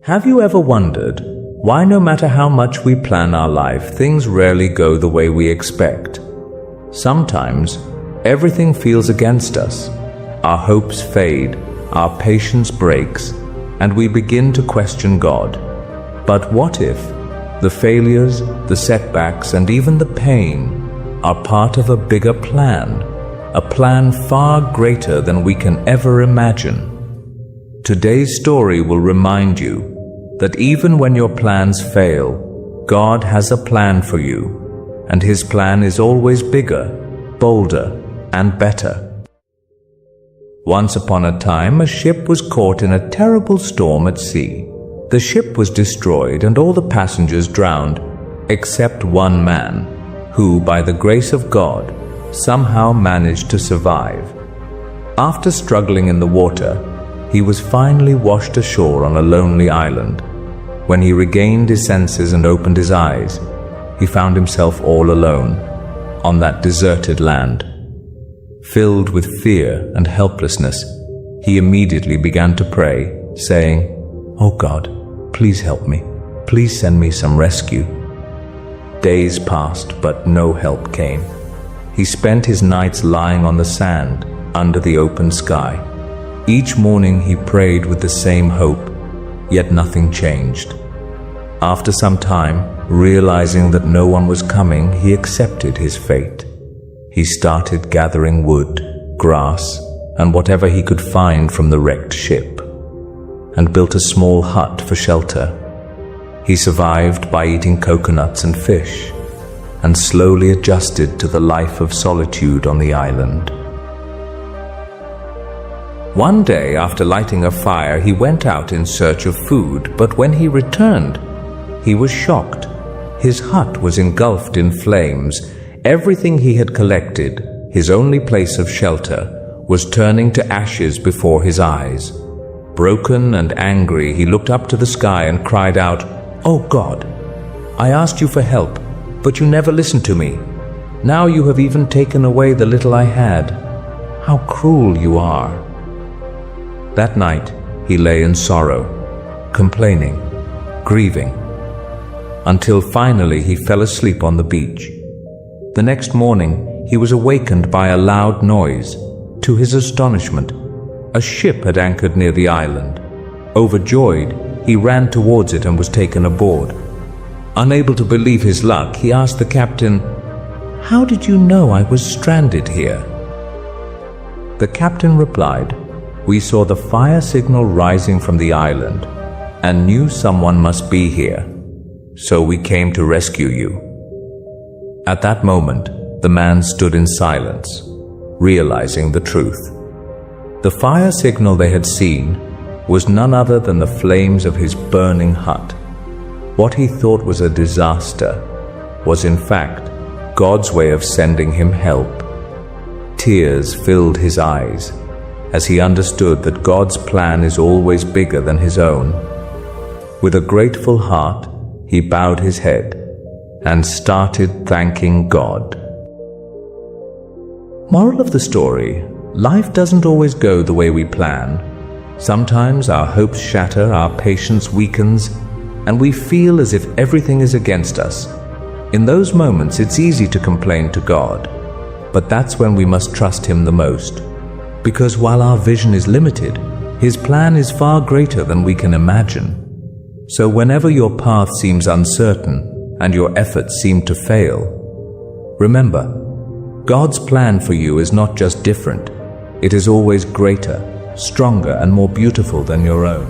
Have you ever wondered why no matter how much we plan our life, things rarely go the way we expect? Sometimes, everything feels against us. Our hopes fade, our patience breaks, and we begin to question God. But what if the failures, the setbacks, and even the pain are part of a bigger plan, a plan far greater than we can ever imagine? Today's story will remind you that even when your plans fail, God has a plan for you, and His plan is always bigger, bolder, and better. Once upon a time, a ship was caught in a terrible storm at sea. The ship was destroyed and all the passengers drowned, except one man, who, by the grace of God, somehow managed to survive. After struggling in the water, he was finally washed ashore on a lonely island. When he regained his senses and opened his eyes, he found himself all alone on that deserted land. Filled with fear and helplessness, he immediately began to pray, saying, "Oh God, please help me. Please send me some rescue." Days passed, but no help came. He spent his nights lying on the sand under the open sky. Each morning he prayed with the same hope, yet nothing changed. After some time, realizing that no one was coming, he accepted his fate. He started gathering wood, grass, and whatever he could find from the wrecked ship, and built a small hut for shelter. He survived by eating coconuts and fish, and slowly adjusted to the life of solitude on the island. One day, after lighting a fire, he went out in search of food, but when he returned, he was shocked. His hut was engulfed in flames. Everything he had collected, his only place of shelter, was turning to ashes before his eyes. Broken and angry, he looked up to the sky and cried out, "Oh God, I asked you for help, but you never listened to me. Now you have even taken away the little I had. How cruel you are." That night, he lay in sorrow, complaining, grieving, until finally he fell asleep on the beach. The next morning, he was awakened by a loud noise. To his astonishment, a ship had anchored near the island. Overjoyed, he ran towards it and was taken aboard. Unable to believe his luck, he asked the captain, "How did you know I was stranded here?" The captain replied, "We saw the fire signal rising from the island and knew someone must be here, so we came to rescue you." At that moment, the man stood in silence, realizing the truth. The fire signal they had seen was none other than the flames of his burning hut. What he thought was a disaster was in fact God's way of sending him help. Tears filled his eyes as he understood that God's plan is always bigger than his own. With a grateful heart, he bowed his head and started thanking God. Moral of the story: life doesn't always go the way we plan. Sometimes our hopes shatter, our patience weakens, and we feel as if everything is against us. In those moments, it's easy to complain to God, but that's when we must trust Him the most. Because while our vision is limited, His plan is far greater than we can imagine. So whenever your path seems uncertain and your efforts seem to fail, remember, God's plan for you is not just different, it is always greater, stronger, and more beautiful than your own.